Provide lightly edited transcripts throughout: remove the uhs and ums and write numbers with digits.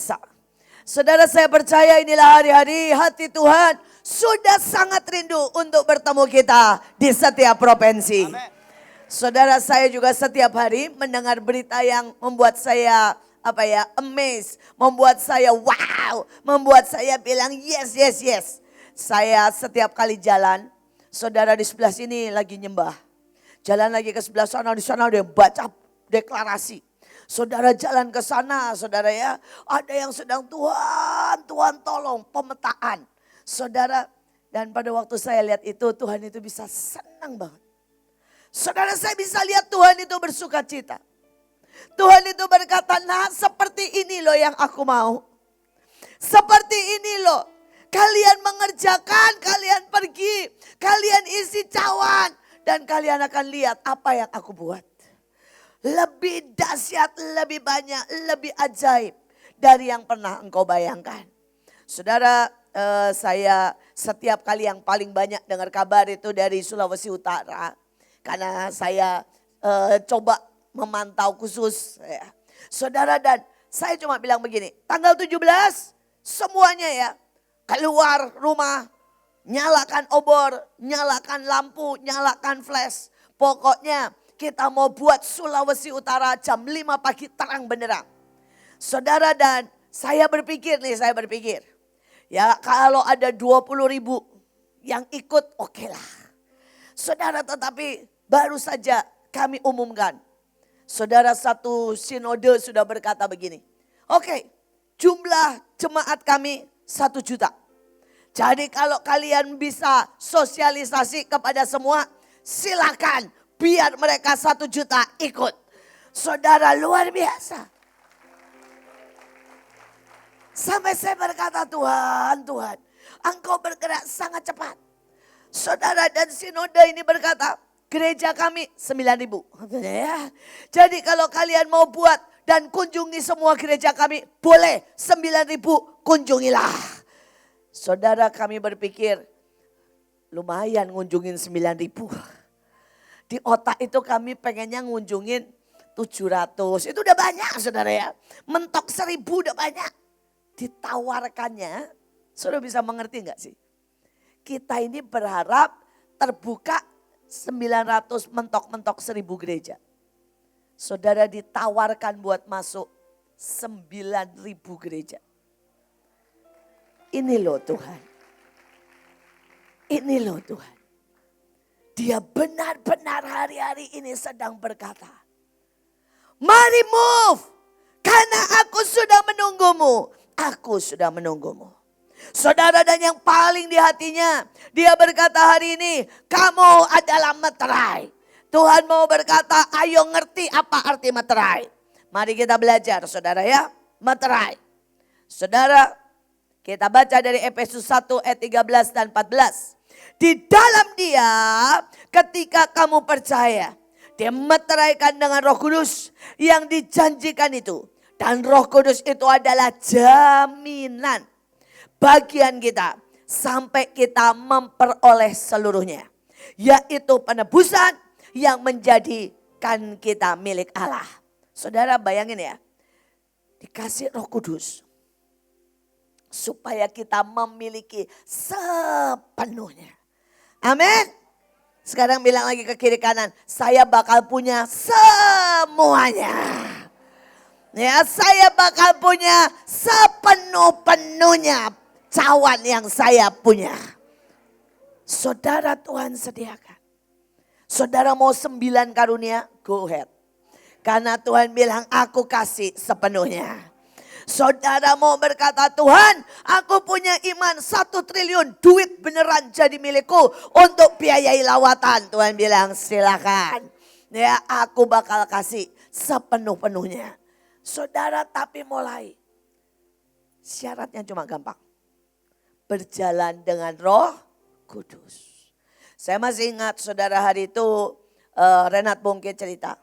biasa. Saudara, saya percaya inilah hari-hari hati Tuhan sudah sangat rindu untuk bertemu kita di setiap provinsi. Amen. Saudara, saya juga setiap hari mendengar berita yang membuat saya amazed, membuat saya wow, membuat saya bilang yes, yes, yes. Saya setiap kali jalan, saudara di sebelah sini lagi nyembah. Jalan lagi ke sebelah sana, di sana ada yang baca deklarasi. Saudara jalan ke sana, saudara ya, ada yang sedang Tuhan tolong pemetaan. Saudara, dan pada waktu saya lihat itu, Tuhan itu bisa senang banget. Saudara, saya bisa lihat Tuhan itu bersuka cita. Tuhan itu berkata, nah seperti ini loh yang aku mau. Seperti ini loh, kalian mengerjakan, kalian pergi, kalian isi cawan. Dan kalian akan lihat apa yang aku buat. Lebih dahsyat, lebih banyak, lebih ajaib dari yang pernah engkau bayangkan. Saudara, saya setiap kali yang paling banyak dengar kabar itu dari Sulawesi Utara. Karena saya coba memantau khusus. Ya. Saudara, dan saya cuma bilang begini, tanggal 17 semuanya ya keluar rumah. Nyalakan obor, nyalakan lampu, nyalakan flash. Pokoknya kita mau buat Sulawesi Utara jam 5 pagi terang benderang. Saudara, dan saya berpikir. Ya kalau ada 20.000 yang ikut oke lah. Saudara, tetapi baru saja kami umumkan. Saudara, satu sinode sudah berkata begini. Oke, jumlah jemaat kami 1 juta. Jadi kalau kalian bisa sosialisasi kepada semua, silakan biar mereka 1 juta ikut. Saudara, luar biasa. Sampai saya berkata, Tuhan, engkau bergerak sangat cepat. Saudara, dan sinode ini berkata, gereja kami 9.000. Ya. Jadi kalau kalian mau buat dan kunjungi semua gereja kami, boleh 9.000 kunjungilah. Saudara, kami berpikir lumayan ngunjungin 9.000. Di otak itu kami pengennya ngunjungin 700. Itu udah banyak, saudara ya. Mentok 1.000 udah banyak. Ditawarkannya, saudara bisa mengerti gak sih? Kita ini berharap terbuka 900, mentok-mentok 1.000 gereja. Saudara, ditawarkan buat masuk 9.000 gereja. Ini loh Tuhan. Ini loh Tuhan. Dia benar-benar hari-hari ini sedang berkata, mari move, karena aku sudah menunggumu. Aku sudah menunggumu. Saudara, dan yang paling di hatinya, dia berkata hari ini, kamu adalah meterai. Tuhan mau berkata, ayo ngerti apa arti meterai. Mari kita belajar, saudara ya, meterai. Saudara, kita baca dari Efesus 1 ayat 13 dan 14. Di dalam dia ketika kamu percaya, dia meteraikan dengan Roh Kudus yang dijanjikan itu. Dan Roh Kudus itu adalah jaminan bagian kita sampai kita memperoleh seluruhnya. Yaitu penebusan yang menjadikan kita milik Allah. Saudara, bayangin ya, dikasih Roh Kudus supaya kita memiliki sepenuhnya. Amin. Sekarang bilang lagi ke kiri kanan, saya bakal punya semuanya. Ya, saya bakal punya sepenuh-penuhnya cawan yang saya punya. Saudara, Tuhan sediakan. Saudara mau 9 karunia, go ahead. Karena Tuhan bilang aku kasih sepenuhnya. Saudara mau berkata, Tuhan aku punya iman 1 triliun duit beneran jadi milikku untuk biayai lawatan. Tuhan bilang silakan. Ya, aku bakal kasih sepenuh-penuhnya. Saudara, tapi mulai. Syaratnya cuma gampang. Berjalan dengan Roh Kudus. Saya masih ingat saudara hari itu Renat Bongke cerita.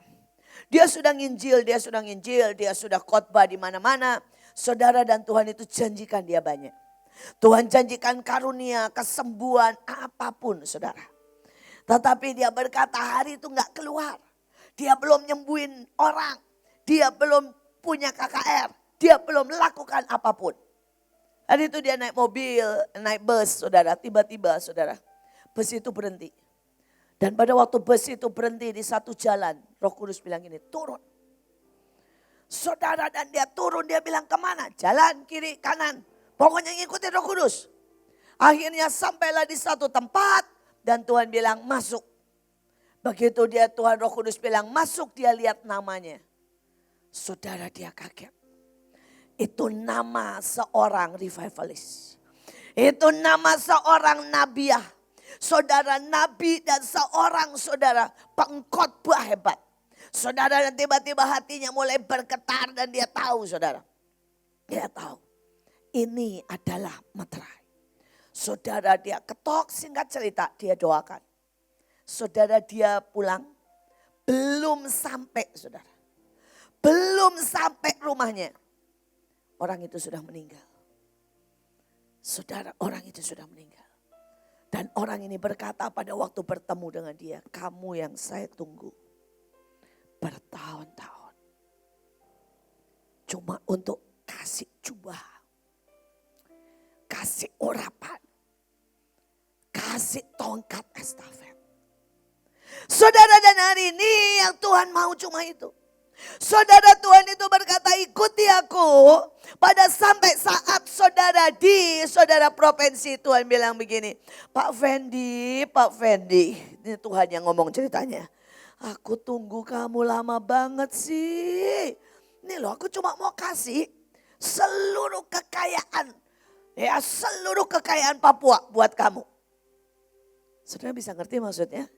Dia sudah nginjil, dia sudah khotbah di mana-mana. Saudara, dan Tuhan itu janjikan dia banyak. Tuhan janjikan karunia, kesembuhan, apapun saudara. Tetapi dia berkata hari itu gak keluar. Dia belum nyembuhin orang. Dia belum punya KKR. Dia belum lakukan apapun. Hari itu dia naik mobil, naik bus saudara. Tiba-tiba saudara, bus itu berhenti. Dan pada waktu bus itu berhenti di satu jalan, Roh Kudus bilang gini, turun. Saudara, dan dia turun, dia bilang kemana? Jalan, kiri, kanan. Pokoknya ngikutin Roh Kudus. Akhirnya sampailah di satu tempat dan Tuhan bilang masuk. Begitu dia Tuhan Roh Kudus bilang masuk, dia lihat namanya. Saudara, dia kaget. Itu nama seorang revivalist. Itu nama seorang nabiah. Saudara, nabi dan seorang saudara pengkhotbah hebat. Saudara, dan tiba-tiba hatinya mulai bergetar dan dia tahu saudara. Dia tahu ini adalah meterai. Saudara, dia ketok, singkat cerita dia doakan. Saudara, dia pulang. Belum sampai saudara. Belum sampai rumahnya. Orang itu sudah meninggal. Saudara, orang itu sudah meninggal. Dan orang ini berkata pada waktu bertemu dengan dia, kamu yang saya tunggu bertahun-tahun. Cuma untuk kasih jubah, kasih urapan, kasih tongkat estafet. Saudara, dan hari ini yang Tuhan mau cuma itu. Saudara, Tuhan itu berkata ikuti aku. Pada sampai saat saudara di saudara provinsi, Tuhan bilang begini. Pak Fendi, ini Tuhan yang ngomong ceritanya. Aku tunggu kamu lama banget sih. Ini loh, aku cuma mau kasih seluruh kekayaan. Ya, seluruh kekayaan Papua buat kamu. Saudara bisa ngerti maksudnya?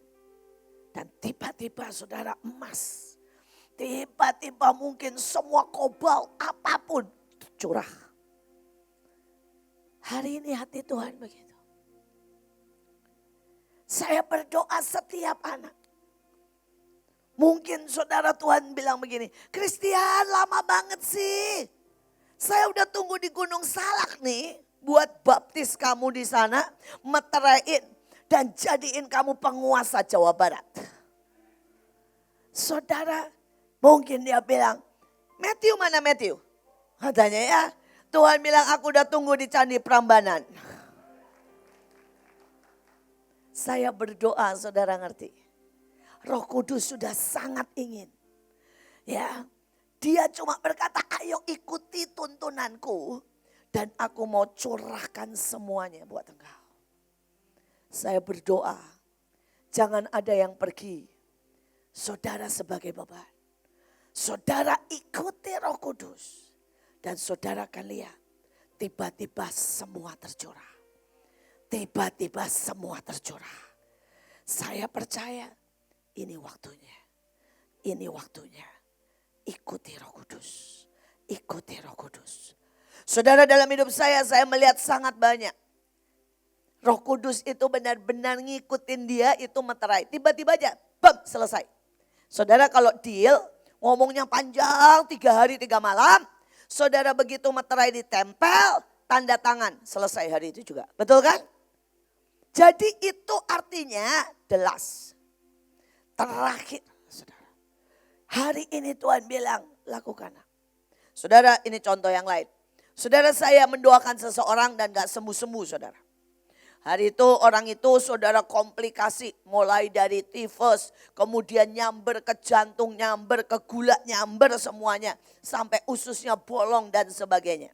Dan tiba-tiba saudara emas. Tiba-tiba mungkin semua kobal apapun curah. Hari ini hati Tuhan begitu. Saya berdoa setiap anak. Mungkin saudara Tuhan bilang begini, Christian lama banget sih. Saya udah tunggu di Gunung Salak nih buat baptis kamu di sana, meteraiin dan jadiin kamu penguasa Jawa Barat. Saudara, mungkin dia bilang, Matthew mana Matthew? Katanya ya, Tuhan bilang aku udah tunggu di Candi Prambanan. Saya berdoa saudara ngerti. Roh Kudus sudah sangat ingin. Ya, dia cuma berkata ayo ikuti tuntunanku. Dan aku mau curahkan semuanya buat engkau. Saya berdoa, jangan ada yang pergi. Saudara sebagai beban. Saudara ikuti Roh Kudus. Dan saudara akan lihat tiba-tiba semua tercurah. Tiba-tiba semua tercurah. Saya percaya ini waktunya. Ini waktunya. Ikuti Roh Kudus. Ikuti Roh Kudus. Saudara, dalam hidup saya melihat sangat banyak. Roh Kudus itu benar-benar ngikutin dia itu meterai. Tiba-tiba aja, bam, selesai. Saudara kalau deal, ngomongnya panjang 3 hari 3 malam. Saudara begitu meterai ditempel, tanda tangan, selesai hari itu juga. Betul kan? Jadi itu artinya the last. Terakhir, saudara. Hari ini Tuhan bilang, lakukan. Saudara, ini contoh yang lain. Saudara, saya mendoakan seseorang dan gak sembuh-sembuh saudara. Hari itu orang itu saudara komplikasi mulai dari tifus, kemudian nyamber ke jantung, nyamber ke gula, nyamber semuanya. Sampai ususnya bolong dan sebagainya.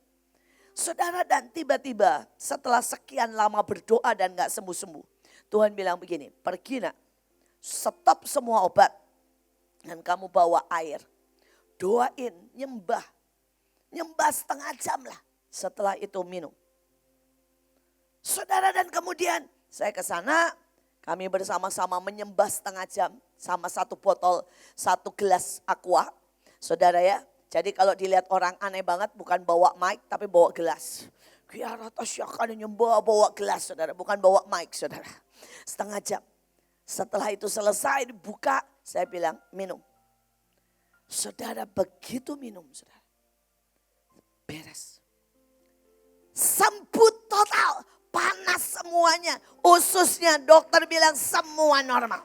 Saudara, dan tiba-tiba setelah sekian lama berdoa dan gak sembuh-sembuh. Tuhan bilang begini, pergi nak, stop semua obat. Dan kamu bawa air, doain, nyembah. Nyembah setengah jam lah, setelah itu minum. Saudara, dan kemudian saya ke sana, kami bersama-sama menyembah setengah jam sama satu botol, 1 gelas aqua. Saudara ya, jadi kalau dilihat orang aneh banget bukan bawa mic tapi bawa gelas. Kiara tasyakkan nyembah bawa gelas saudara, bukan bawa mic saudara. Setengah jam. Setelah itu selesai dibuka, saya bilang minum. Saudara begitu minum saudara, beres. Semput total. Panas semuanya, ususnya dokter bilang semua normal.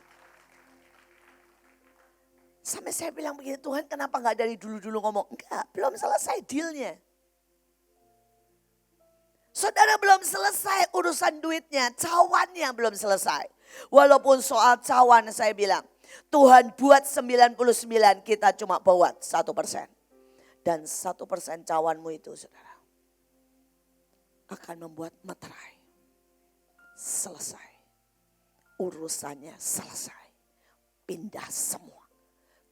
Sampai saya bilang begini, Tuhan kenapa gak dari dulu-dulu ngomong? Enggak, belum selesai dealnya. Saudara belum selesai urusan duitnya, cawannya belum selesai. Walaupun soal cawan saya bilang, Tuhan buat 99, kita cuma buat 1%. Dan 1% cawanmu itu saudara, akan membuat materai selesai. Urusannya selesai. Pindah semua.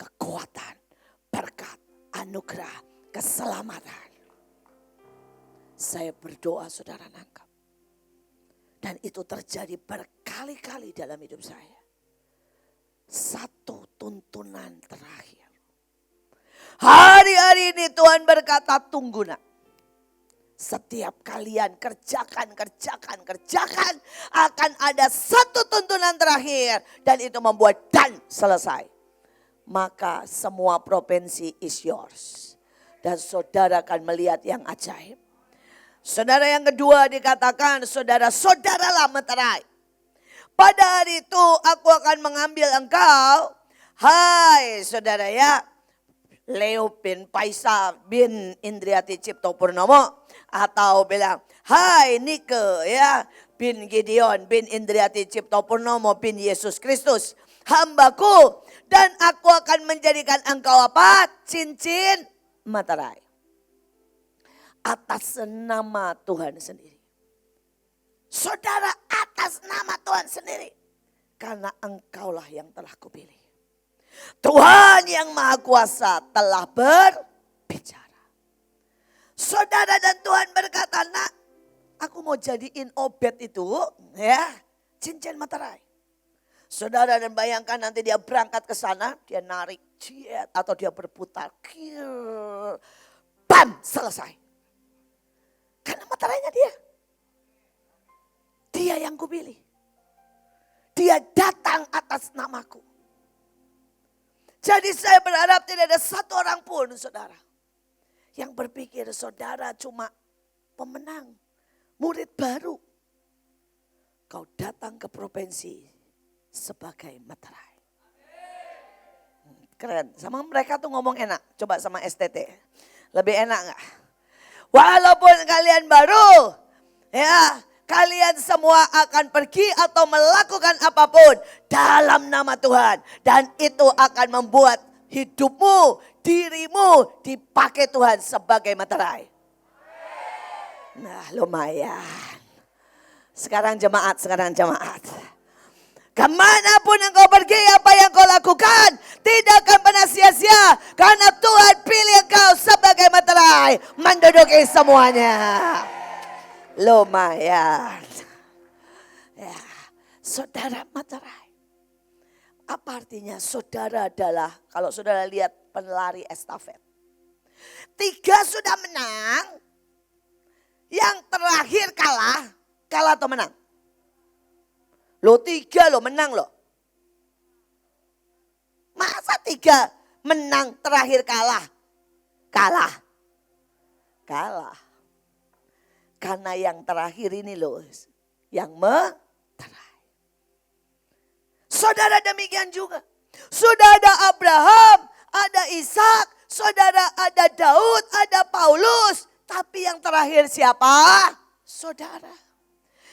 Kekuatan, berkat, anugerah, keselamatan. Saya berdoa saudara nangkap. Dan itu terjadi berkali-kali dalam hidup saya. Satu tuntunan terakhir. Hari-hari ini Tuhan berkata, tunggu nak. Setiap kalian kerjakan. Akan ada satu tuntunan terakhir. Dan itu membuat dan selesai. Maka semua provinsi is yours. Dan saudara akan melihat yang ajaib. Saudara yang kedua dikatakan, saudara-saudaralah meterai. Pada hari itu aku akan mengambil engkau. Hai saudara ya. Leo bin Paisa bin Indriati Cipto Purnomo. Atau bilang, hai Nike ya. Bin Gideon bin Indriati Cipto Purnomo bin Yesus Kristus. Hambaku. Dan aku akan menjadikan engkau apa? Cincin meterai. Atas nama Tuhan sendiri. Saudara, atas nama Tuhan sendiri. Karena engkaulah yang telah kupilih. Tuhan yang Maha Kuasa telah berbicara. Saudara dan Tuhan berkata, nak, aku mau jadiin Obed itu ya cincin meterai. Saudara, dan bayangkan nanti dia berangkat ke sana, dia narik jet atau dia berputar. Bam, selesai. Karena materainya dia. Dia yang kupilih. Dia datang atas namaku. Jadi saya berharap tidak ada satu orang pun saudara. Yang berpikir saudara cuma pemenang. Murid baru. Kau datang ke provinsi sebagai materai. Keren. Sama mereka tuh ngomong enak. Coba sama STT. Lebih enak gak? Walaupun kalian baru, ya, kalian semua akan pergi atau melakukan apapun dalam nama Tuhan. Dan itu akan membuat hidupmu, dirimu dipakai Tuhan sebagai materai. Nah, lumayan. Sekarang jemaat. Kemanapun engkau pergi, apa yang kau lakukan tidak akan pernah sia-sia. Karena Tuhan pilih engkau sebagai materai menduduki semuanya. Lumayan. Ya, saudara materai. Apa artinya? Saudara adalah, kalau saudara lihat pelari estafet. 3 sudah menang, yang terakhir kalah atau menang? Lo 3 lo menang lo. Masa 3 menang terakhir kalah? Kalah. Karena yang terakhir ini loh, yang meterai. Saudara demikian juga. Sudah ada Abraham, ada Ishak, saudara ada Daud, ada Paulus. Tapi yang terakhir siapa? Saudara.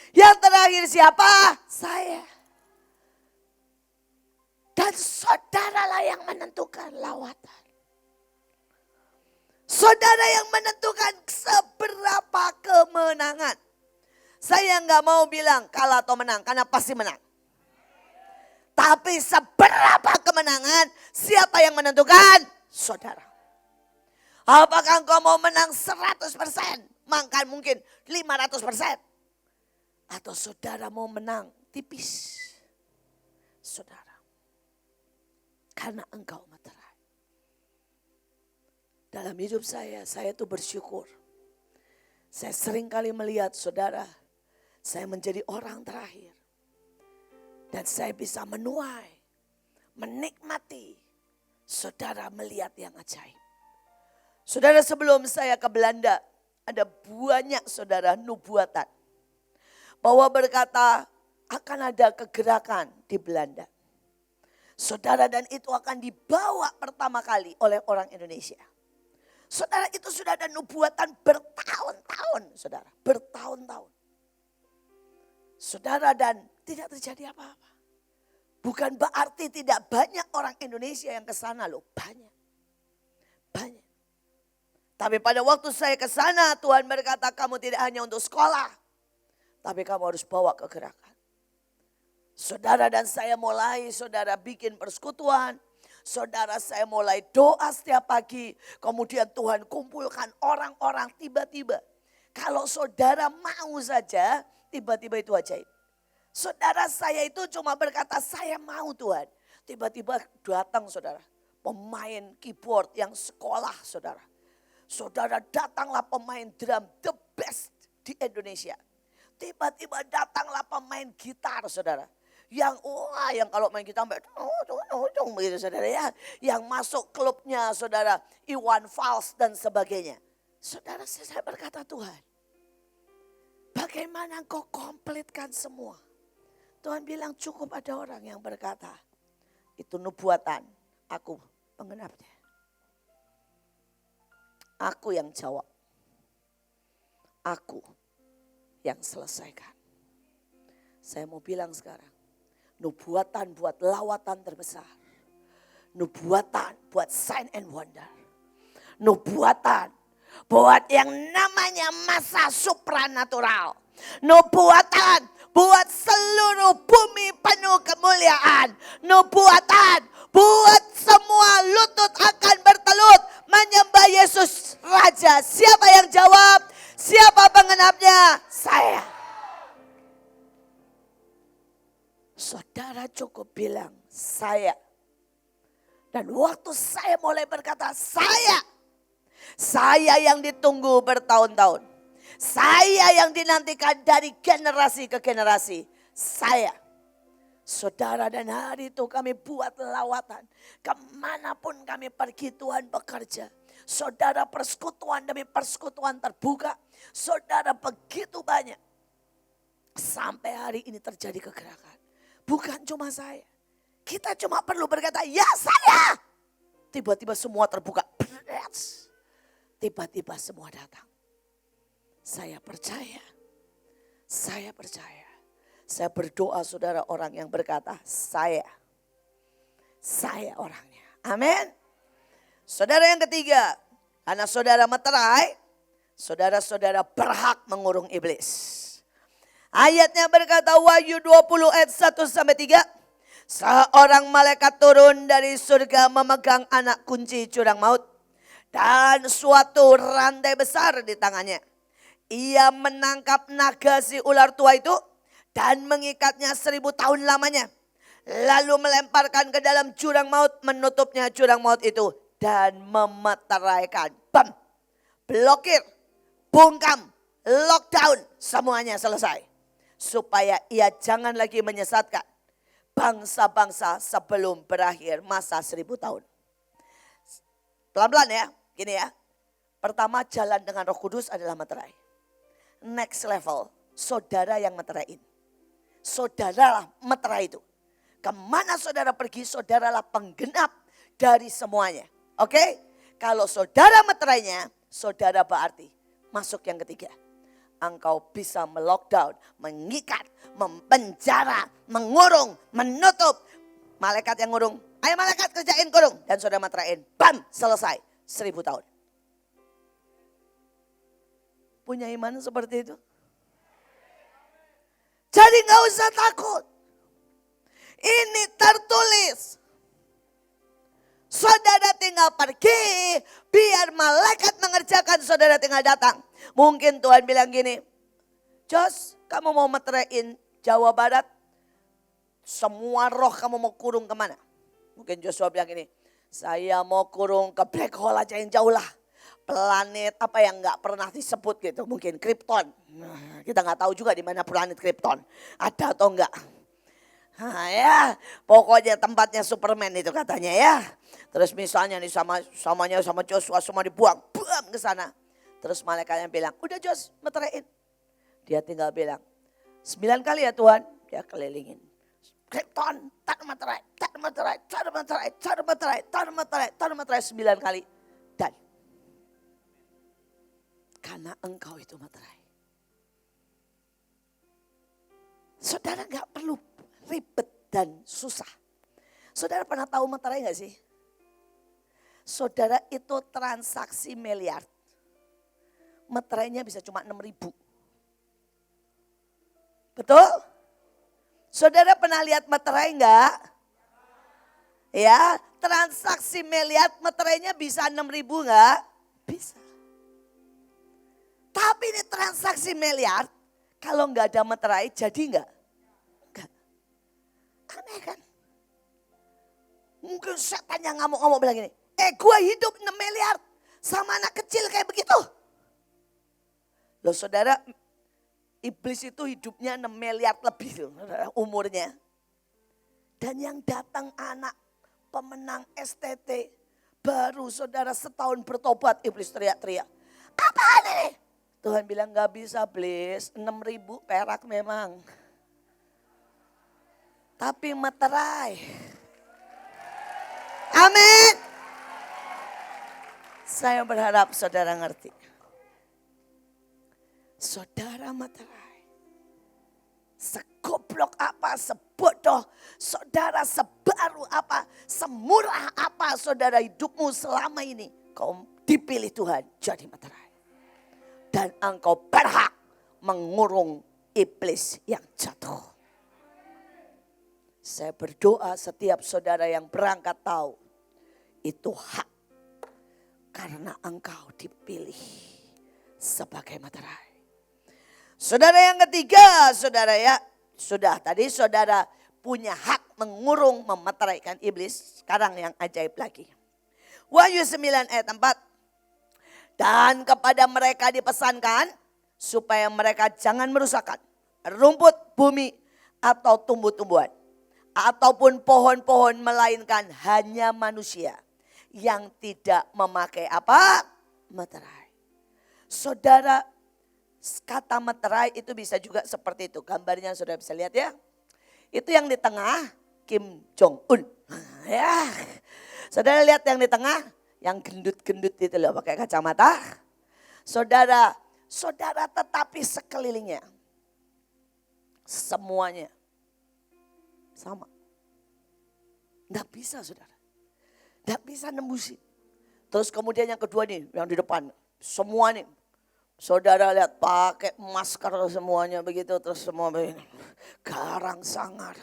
Yang terakhir siapa? Saya. Dan saudaralah yang menentukan lawatan. Saudara yang menentukan seberapa kemenangan. Saya nggak mau bilang kalah atau menang, karena pasti menang. Tapi seberapa kemenangan, siapa yang menentukan? Saudara. Apakah engkau mau menang 100%? Maka mungkin 500%. Atau saudara mau menang tipis. Saudara. Karena engkau materai. Dalam hidup saya tuh bersyukur. Saya sering kali melihat saudara, saya menjadi orang terakhir. Dan saya bisa menuai, menikmati saudara melihat yang ajaib. Saudara, sebelum saya ke Belanda, ada banyak saudara nubuatan. Bahwa berkata akan ada kegerakan di Belanda. Saudara, dan itu akan dibawa pertama kali oleh orang Indonesia. Saudara, itu sudah ada nubuatan bertahun-tahun, saudara. Bertahun-tahun. Saudara, dan tidak terjadi apa-apa. Bukan berarti tidak banyak orang Indonesia yang ke sana loh. Banyak. Banyak. Tapi pada waktu saya ke sana, Tuhan berkata kamu tidak hanya untuk sekolah. Tapi kamu harus bawa ke gerakan. Saudara, dan saya mulai, saudara bikin persekutuan. Saudara, saya mulai doa setiap pagi. Kemudian Tuhan kumpulkan orang-orang tiba-tiba. Kalau saudara mau saja, tiba-tiba itu ajaib. Saudara, saya itu cuma berkata saya mau Tuhan. Tiba-tiba datang saudara. Pemain keyboard yang sekolah saudara. Saudara, datanglah pemain drum the best di Indonesia. Tiba-tiba datanglah pemain gitar saudara. Yang yang kalau main gitar begitu saudara ya. Yang masuk klubnya saudara Iwan Fals dan sebagainya. Saudara, saya berkata Tuhan, bagaimana engkau komplitkan semua? Tuhan bilang cukup ada orang yang berkata, itu nubuatan, aku penggenapnya. Aku yang jawab. Aku yang selesaikan. Saya mau bilang sekarang, nubuatan buat lawatan terbesar. Nubuatan buat sign and wonder. Nubuatan buat yang namanya masa supranatural. Nubuatan buat seluruh bumi penuh kemuliaan. Nubuatan buat semua lutut akan bertelut menyembah Yesus Raja. Siapa yang jawab? Siapa penggenapnya? Saya. Saudara cukup bilang saya. Dan waktu saya mulai berkata saya yang ditunggu bertahun-tahun. Saya yang dinantikan dari generasi ke generasi. Saya. Saudara, dan hari itu kami buat lawatan. Kemanapun kami pergi Tuhan bekerja. Saudara, persekutuan demi persekutuan terbuka. Saudara, begitu banyak. Sampai hari ini terjadi kegerakan. Bukan cuma saya. Kita cuma perlu berkata, ya saya. Tiba-tiba semua terbuka. Tiba-tiba semua datang. Saya percaya. Saya percaya. Saya berdoa saudara orang yang berkata, saya orangnya. Amin. Saudara yang ketiga. Karena saudara meterai, saudara-saudara berhak mengurung iblis. Ayatnya berkata Wahyu 20 ayat 1 sampai 3. Seorang malaikat turun dari surga memegang anak kunci jurang maut. Dan suatu rantai besar di tangannya. Ia menangkap naga si ular tua itu. Dan mengikatnya 1000 tahun lamanya. Lalu melemparkan ke dalam jurang maut. Menutupnya jurang maut itu. Dan memeteraikan. Bam. Blokir. Bungkam. Lockdown. Semuanya selesai. Supaya ia jangan lagi menyesatkan bangsa-bangsa sebelum berakhir masa 1000 tahun. Pelan-pelan ya, gini ya. Pertama, jalan dengan Roh Kudus adalah meterai. Next level, saudara yang meteraiin. Saudaralah meterai itu. Kemana saudara pergi, saudaralah penggenap dari semuanya. Oke? Kalau saudara meterainya, saudara berarti masuk yang ketiga. Engkau bisa melockdown, mengikat, mempenjara, mengurung, menutup. Malaikat yang ngurung, ayo malaikat kerjain kurung. Dan saudara materain, bam, selesai. 1000 tahun. Punya iman seperti itu? Jadi gak usah takut. Ini tertulis. Saudara tinggal pergi, biar malaikat mengerjakan, saudara tinggal datang. Mungkin Tuhan bilang gini, Jos, kamu mau meteraiin Jawa Barat, semua roh kamu mau kurung kemana? Mungkin Joshua bilang gini, saya mau kurung ke black hole aja yang jauh lah. Planet apa yang gak pernah disebut gitu, mungkin Krypton. Nah, kita gak tahu juga di mana planet Krypton, ada atau enggak. Nah, ya, pokoknya tempatnya Superman itu katanya ya. Terus misalnya nih sama Joshua semua dibuang, bam ke sana. Terus malaikatnya bilang, udah Jos, meteraiin. Dia tinggal bilang, 9 kali ya Tuhan, dia kelilingin. Krypton, tar materai, tar materai, tar materai, tar materai, tar materai, tar materai 9 kali. Dan karena engkau itu materai. Saudara gak perlu ribet dan susah. Saudara pernah tahu materai gak sih? Saudara itu transaksi miliar. Materainya bisa cuma 6.000. Betul? Saudara pernah lihat materai enggak? Ya, transaksi miliar materainya bisa 6.000 enggak? Bisa. Tapi ini transaksi miliar, kalau enggak ada materai jadi enggak? Enggak. Aneh kan? Mungkin setan yang ngamuk-ngamuk bilang gini, gue hidup 6 miliar sama anak kecil kayak begitu. Loh saudara, iblis itu hidupnya 6 miliar lebih umurnya. Dan yang datang anak pemenang STT, baru saudara setahun bertobat, iblis teriak-teriak. Apa ini? Tuhan bilang gak bisa iblis, 6.000 perak memang. Tapi materai. Amin. Saya berharap saudara ngerti. Saudara materai. Segoblok apa, sebodoh, saudara sebaru apa, semurah apa saudara hidupmu selama ini. Kau dipilih Tuhan jadi materai. Dan engkau berhak mengurung iblis yang jatuh. Saya berdoa setiap saudara yang berangkat tahu itu hak. Karena engkau dipilih sebagai materai. Saudara yang ketiga, saudara ya, sudah tadi saudara punya hak mengurung, memeteraikan iblis. Sekarang yang ajaib lagi. Wahyu 9 ayat 4. Dan kepada mereka dipesankan supaya mereka jangan merusakkan rumput bumi atau tumbuh-tumbuhan. Ataupun pohon-pohon, melainkan hanya manusia yang tidak memakai apa? Materai. Saudara, kata materai itu bisa juga seperti itu. Gambarnya saudara bisa lihat ya. Itu yang di tengah Kim Jong Un. Ya. Saudara lihat yang di tengah, yang gendut-gendut itu loh pakai kacamata. Saudara tetapi sekelilingnya semuanya sama. Nggak bisa saudara. Nggak bisa nembusin. Terus kemudian yang kedua nih, yang di depan. Semua nih. Saudara lihat pakai masker semuanya begitu. Terus semua begini. Garang sangar.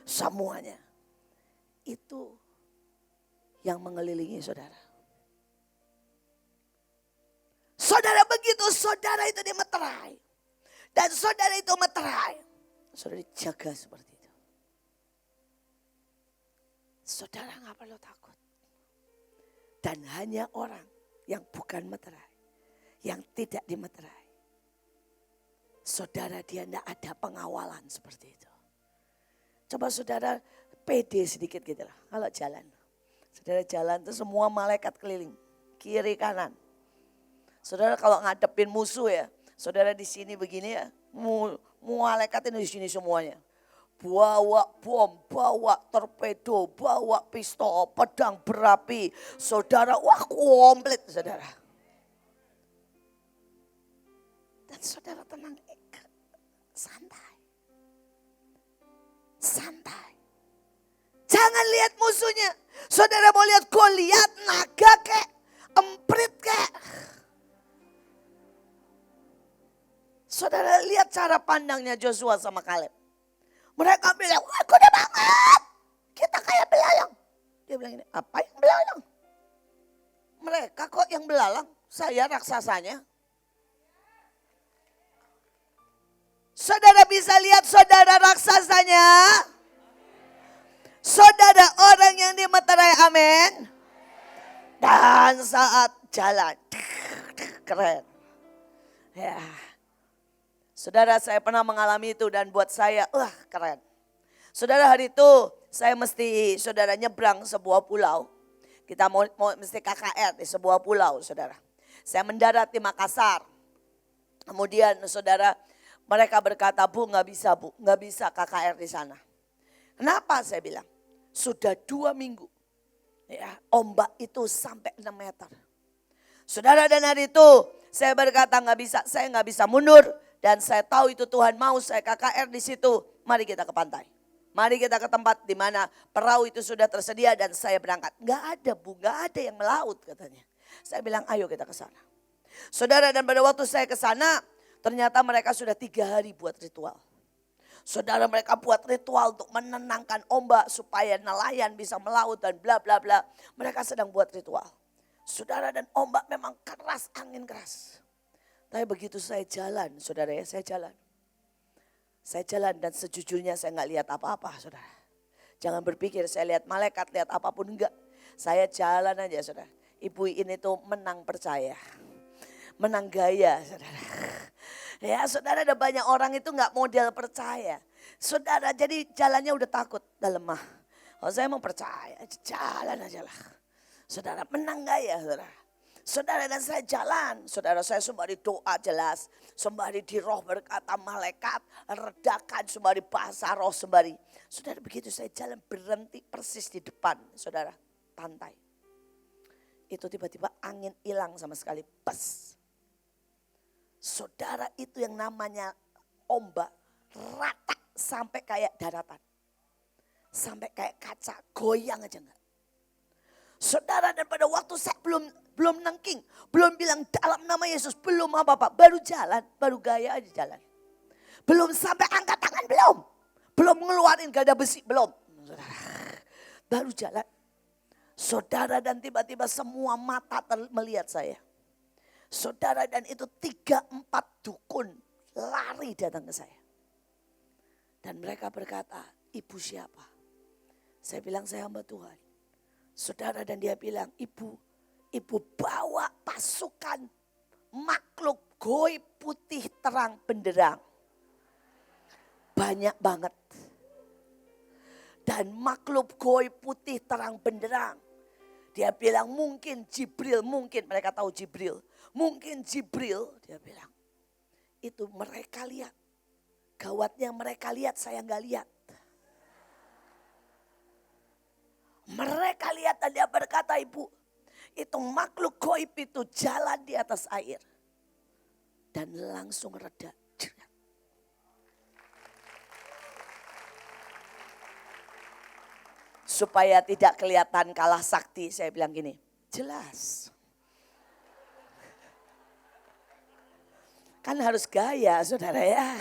Semuanya. Itu yang mengelilingi saudara. Saudara begitu, saudara itu dimeterai. Dan saudara itu meterai. Saudara dijaga seperti itu. Saudara gak perlu takut. Dan hanya orang yang bukan meterai, yang tidak dimeterai. Saudara dia tidak ada pengawalan seperti itu. Coba saudara pede sedikit gitu lah. Kalau jalan. Saudara jalan itu semua malaikat keliling. Kiri kanan. Saudara kalau ngadepin musuh ya. Saudara di sini begini ya. Malaikat ini di sini semuanya. Bawa bom, bawa torpedo, bawa pistol, pedang berapi. Saudara, wah komplit saudara. Dan saudara tenang, santai. Santai. Jangan lihat musuhnya. Saudara mau lihat Goliat, naga kek, emprit kek. Saudara lihat cara pandangnya Joshua sama Kaleb. Mereka bilang, wah kuda banget. Kita kayak belalang. Dia bilang ini, apa yang belalang? Mereka kok yang belalang, saya raksasanya. Saudara bisa lihat saudara raksasanya. Saudara orang yang dimeterai, amin. Dan saat jalan, keren. Ya. Saudara, saya pernah mengalami itu dan buat saya, keren. Saudara, hari itu saya mesti saudara nyebrang sebuah pulau. Kita mau mesti KKR di sebuah pulau, saudara. Saya mendarat di Makassar. Kemudian saudara, mereka berkata, Bu nggak bisa KKR di sana. Kenapa saya bilang? Sudah 2 minggu. Ya, ombak itu sampai 6 meter. Saudara, dan hari itu saya berkata saya nggak bisa mundur. Dan saya tahu itu Tuhan mau saya KKR di situ. Mari kita ke pantai. Mari kita ke tempat di mana perahu itu sudah tersedia dan saya berangkat. Nggak ada Bu, nggak ada yang melaut katanya. Saya bilang ayo kita ke sana. Saudara, dan pada waktu saya ke sana ternyata mereka sudah 3 hari buat ritual. Saudara, mereka buat ritual untuk menenangkan ombak supaya nelayan bisa melaut dan bla bla bla. Mereka sedang buat ritual. Saudara, dan ombak memang keras, angin keras. Tapi begitu saya jalan, saudara ya, saya jalan. Saya jalan dan sejujurnya saya nggak lihat apa-apa, saudara. Jangan berpikir saya lihat malaikat, lihat apapun, enggak. Saya jalan aja, saudara. Ibu ini tuh menang percaya. Menang gaya, saudara. Ya, saudara, ada banyak orang itu nggak model percaya. Saudara, jadi jalannya udah takut, udah lemah. Kalau saya mau percaya, jalan aja lah. Saudara, menang gaya, saudara. Saudara, dan saya jalan. Saudara, saya sembari doa jelas. Sembari di roh berkata malaikat, redakan sembari bahasa roh sembari. Saudara, begitu saya jalan berhenti persis di depan, saudara, pantai. Itu tiba-tiba angin hilang sama sekali, pes. Saudara, itu yang namanya ombak rata sampai kayak daratan. Sampai kayak kaca, goyang aja enggak. Saudara, dan pada waktu saya belum nengking, belum bilang dalam nama Yesus, belum apa-apa, baru jalan, baru gaya aja jalan. Belum sampai angkat tangan, belum ngeluarin gada besi, belum. Baru jalan. Saudara, dan tiba-tiba semua mata melihat saya. Saudara, dan itu 3-4 dukun lari datang ke saya. Dan mereka berkata, ibu siapa? Saya bilang saya hamba Tuhan. Saudara, dan dia bilang, ibu bawa pasukan makhluk goib putih terang benderang. Banyak banget. Dan makhluk goib putih terang benderang. Dia bilang mungkin Jibril, mungkin mereka tahu Jibril. Mungkin Jibril, dia bilang. Itu mereka lihat. Gawatnya mereka lihat, saya nggak lihat. Mereka lihat dan dia berkata, ibu, itu makhluk goib itu jalan di atas air. Dan langsung reda. Supaya tidak kelihatan kalah sakti, saya bilang gini, jelas. Kan harus gaya, saudara ya.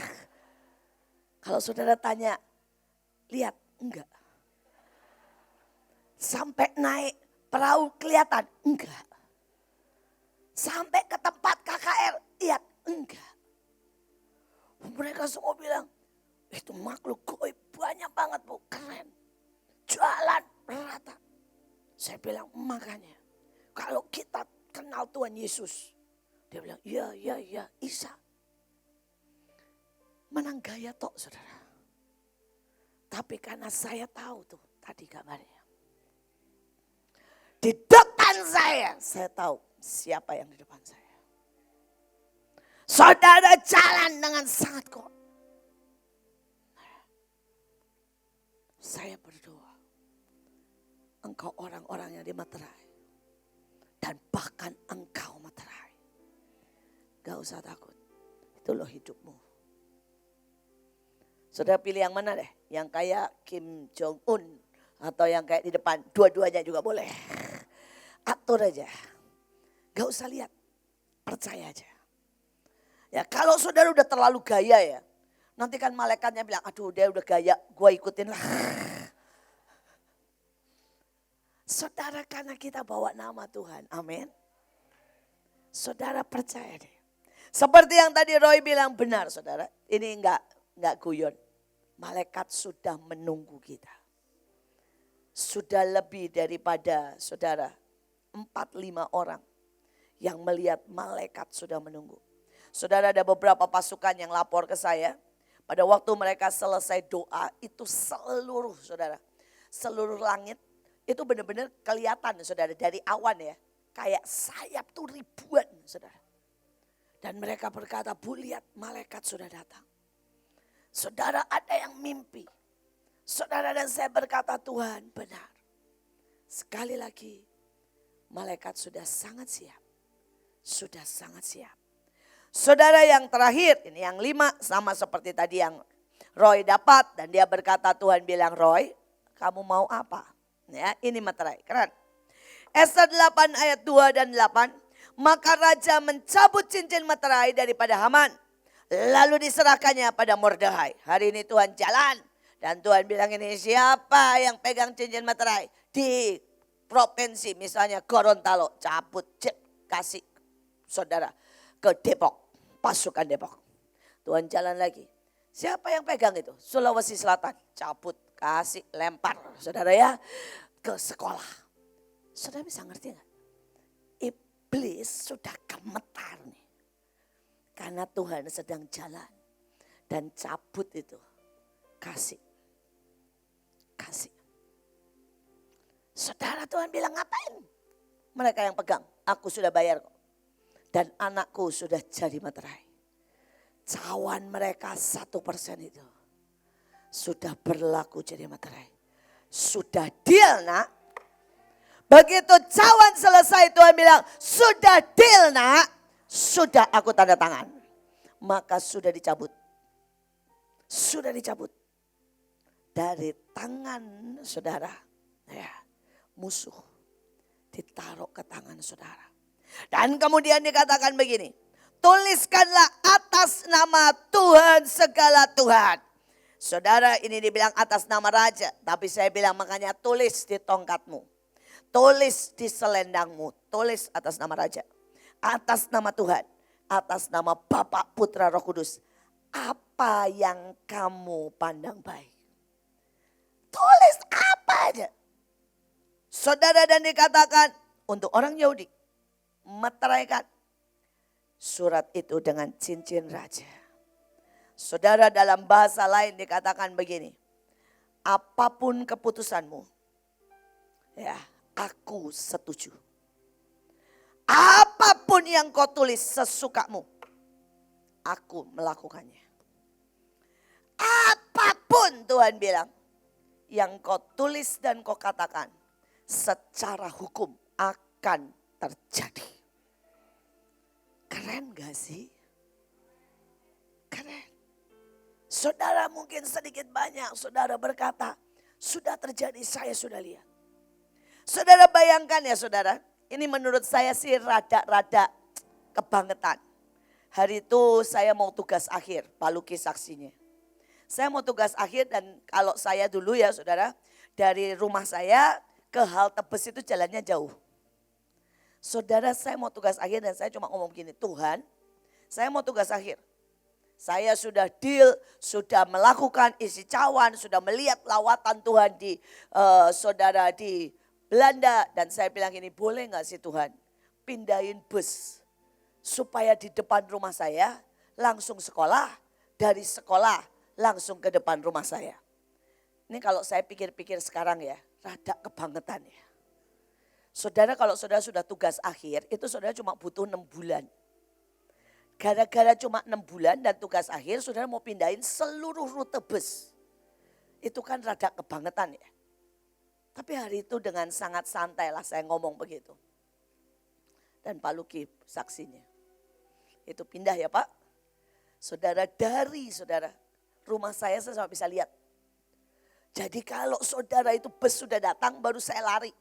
Kalau saudara tanya, lihat, enggak. Sampai naik perahu kelihatan, enggak. Sampai ke tempat KKR, lihat, enggak. Mereka semua bilang, itu makhluk goib banyak banget Bu, keren. Jalan rata. Saya bilang, makanya kalau kita kenal Tuhan Yesus, dia bilang, iya, Isa. Menang gaya tok, saudara. Tapi karena saya tahu tuh tadi kabarnya. Di depan saya tahu siapa yang di depan saya. Saudara jalan dengan sangat kuat. Saya berdoa, engkau orang-orang yang dimeterai. Dan bahkan engkau meterai. Gak usah takut, itu loh hidupmu. Saudara pilih yang mana deh? Yang kayak Kim Jong Un atau yang kayak di depan, dua-duanya juga boleh. Atur aja, gak usah lihat, percaya aja. Ya kalau saudara udah terlalu gaya ya, nanti kan malaikatnya bilang, aduh dia udah gaya, gue ikutin lah. Saudara, karena kita bawa nama Tuhan, amin. Saudara percaya deh. Seperti yang tadi Roy bilang benar saudara, ini enggak guyon. Malaikat sudah menunggu kita. Sudah lebih daripada saudara 4-5 orang yang melihat malaikat sudah menunggu. Saudara, ada beberapa pasukan yang lapor ke saya. Pada waktu mereka selesai doa itu seluruh saudara, seluruh langit itu benar-benar kelihatan saudara dari awan ya. Kayak sayap tuh ribuan saudara. Dan mereka berkata, Bu lihat malaikat sudah datang. Saudara, ada yang mimpi. Saudara dan saya berkata, Tuhan benar. Sekali lagi, malaikat sudah sangat siap. Sudah sangat siap. Saudara yang terakhir, ini yang 5, sama seperti tadi yang Roy dapat. Dan dia berkata, Tuhan bilang, Roy, kamu mau apa? Ya, ini materai, keren. Esa 8 ayat 2 dan 8. Maka raja mencabut cincin materai daripada Haman. Lalu diserahkannya pada Mordekhai. Hari ini Tuhan jalan. Dan Tuhan bilang ini, siapa yang pegang cincin materai di provinsi misalnya Gorontalo, cabut, kasih saudara ke Depok, pasukan Depok. Tuhan jalan lagi. Siapa yang pegang itu? Sulawesi Selatan, cabut, kasih, lempar, saudara ya, ke sekolah. Saudara bisa ngerti nggak? Iblis sudah gemetar nih. Karena Tuhan sedang jalan dan cabut itu, kasih. Kasih. Saudara, Tuhan bilang ngapain? Mereka yang pegang, aku sudah bayar kok. Dan anakku sudah jadi materai. Cawan mereka 1% itu sudah berlaku jadi materai. Sudah deal nak. Begitu cawan selesai Tuhan bilang, sudah deal nak. Sudah aku tanda tangan. Maka sudah dicabut. Sudah dicabut. Dari tangan saudara, ya, musuh ditaruh ke tangan saudara. Dan kemudian dikatakan begini, tuliskanlah atas nama Tuhan segala Tuhan. Saudara, ini dibilang atas nama raja, tapi saya bilang makanya tulis di tongkatmu. Tulis di selendangmu, tulis atas nama raja. Atas nama Tuhan, atas nama Bapa, Putra, Roh Kudus. Apa yang kamu pandang baik. Tulis apa aja. Saudara, dan dikatakan untuk orang Yahudi, meteraikan surat itu dengan cincin raja. Saudara, dalam bahasa lain dikatakan begini, apapun keputusanmu, ya aku setuju. Apapun yang kau tulis sesukamu, aku melakukannya. Apapun Tuhan bilang, yang kau tulis dan kau katakan secara hukum akan terjadi. Keren gak sih? Keren. Saudara mungkin sedikit banyak saudara berkata, sudah terjadi, saya sudah lihat. Saudara bayangkan ya saudara, ini menurut saya sih rada-rada kebangetan. Hari itu saya mau tugas akhir, Pak Luki saksinya. Saya mau tugas akhir dan kalau saya dulu ya saudara, dari rumah saya ke halte bus itu jalannya jauh. Saudara, saya mau tugas akhir dan saya cuma ngomong gini, Tuhan saya mau tugas akhir. Saya sudah deal, sudah melakukan isi cawan, sudah melihat lawatan Tuhan di saudara di Belanda. Dan saya bilang ini, boleh gak sih Tuhan pindahin bus supaya di depan rumah saya langsung sekolah, dari sekolah langsung ke depan rumah saya. Ini kalau saya pikir-pikir sekarang ya, rada kebangetan ya. Saudara, kalau saudara sudah tugas akhir, itu saudara cuma butuh 6 bulan. Gara-gara cuma 6 bulan dan tugas akhir, saudara mau pindahin seluruh rute bus. Itu kan rada kebangetan ya. Tapi hari itu dengan sangat santai lah saya ngomong begitu. Dan Pak Luki saksinya. Itu pindah ya Pak. Saudara, dari saudara, rumah saya sampai bisa lihat. Jadi kalau saudara itu bus sudah datang baru saya lari.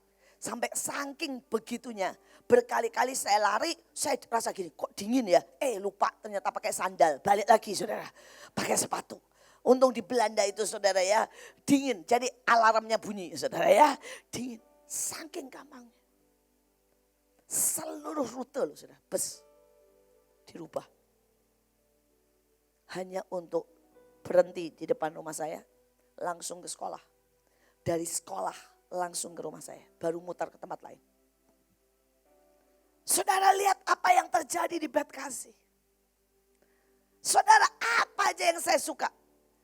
Sampai saking begitunya, berkali-kali saya lari, saya rasa gini, kok dingin ya? Lupa ternyata pakai sandal, balik lagi saudara, pakai sepatu. Untung di Belanda itu saudara ya, dingin. Jadi alarmnya bunyi saudara ya, dingin. Saking gampangnya. Seluruh rute loh saudara, bus dirubah. Hanya untuk berhenti di depan rumah saya, langsung ke sekolah. Dari sekolah langsung ke rumah saya, baru mutar ke tempat lain. Saudara lihat apa yang terjadi di Bet Kasih. Saudara, apa aja yang saya suka.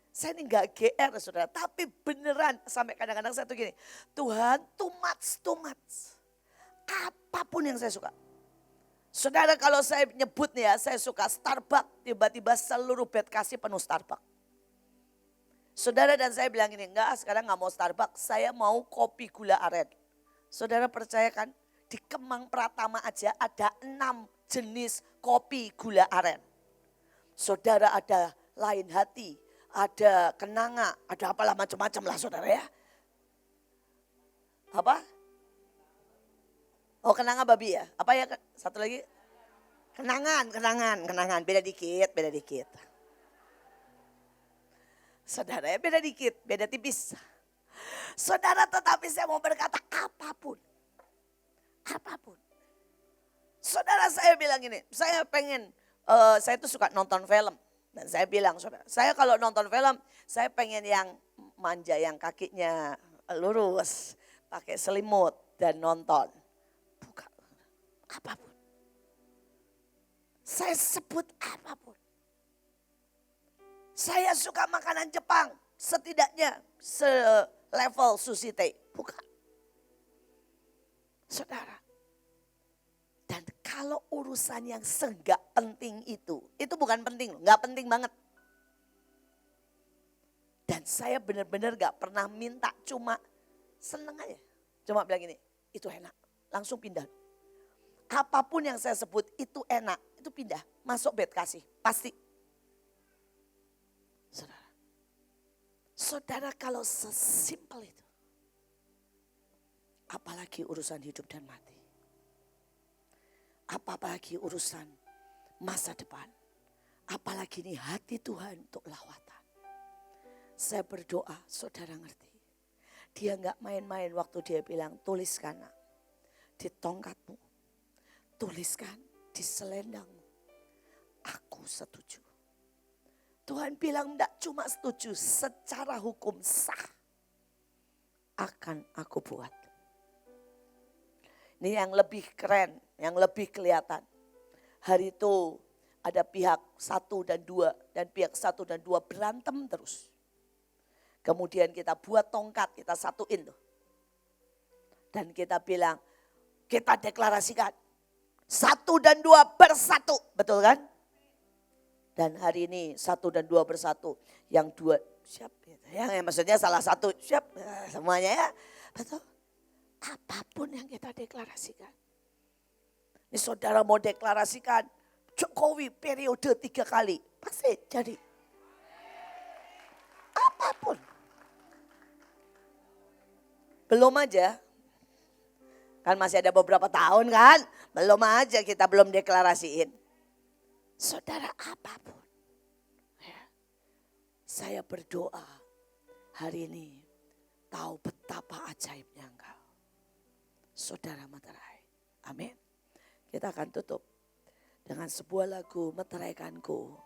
Saya ini gak GR saudara, tapi beneran sampai kadang-kadang saya tuh gini, Tuhan too much. Apapun yang saya suka. Saudara, kalau saya nyebut nih ya, saya suka Starbucks, tiba-tiba seluruh Bet Kasih penuh Starbucks. Saudara dan saya bilang ini, enggak sekarang nggak mau Starbucks, saya mau kopi gula aren. Saudara percaya kan? Di Kemang Pratama aja ada 6 jenis kopi gula aren. Saudara ada lain hati, ada kenanga, ada apalah macam-macam lah saudara ya. Apa? Oh kenanga babi ya? Apa ya? Satu lagi? Kenangan. Beda dikit. Saudara ya beda dikit, beda tipis. Saudara tetapi saya mau berkata apapun. Saudara saya bilang ini, saya pengen, saya tuh suka nonton film. Dan saya bilang saudara, saya kalau nonton film, saya pengen yang manja, yang kakinya lurus, pakai selimut dan nonton. Bukan, apapun. Saya sebut apapun. Saya suka makanan Jepang, setidaknya selevel sushi tei. Bukan. Saudara. Dan kalau urusan yang senggak penting itu bukan penting loh, gak penting banget. Dan saya benar-benar gak pernah minta, cuma seneng aja. Cuma bilang gini, itu enak, langsung pindah. Apapun yang saya sebut itu enak, itu pindah, masuk bed kasih, pasti. Saudara kalau sesimpel itu, apalagi urusan hidup dan mati. Apalagi urusan masa depan. Apalagi ini hati Tuhan untuk lawatan. Saya berdoa, saudara ngerti. Dia gak main-main waktu dia bilang, tuliskan di tongkatmu. Tuliskan di selendangmu. Aku setuju. Tuhan bilang enggak cuma setuju, secara hukum sah. Akan aku buat. Ini yang lebih keren, yang lebih kelihatan. Hari itu ada pihak 1 dan 2 dan pihak 1 dan 2 berantem terus. Kemudian kita buat tongkat, kita satuin tuh. Dan kita bilang, kita deklarasikan 1 dan 2 bersatu, betul kan? Dan hari ini 1 dan 2 bersatu, yang 2 siap, yang maksudnya salah satu siap, semuanya ya, betul. Apapun yang kita deklarasikan. Ini saudara mau deklarasikan Jokowi periode 3 kali. Pasti jadi. Apapun. Belum aja. Kan masih ada beberapa tahun kan. Belum aja kita belum deklarasiin. Saudara apapun. Ya. Saya berdoa hari ini tahu betapa ajaibnya engkau. Saudara Meterai. Amin. Kita akan tutup dengan sebuah lagu Meteraikanku.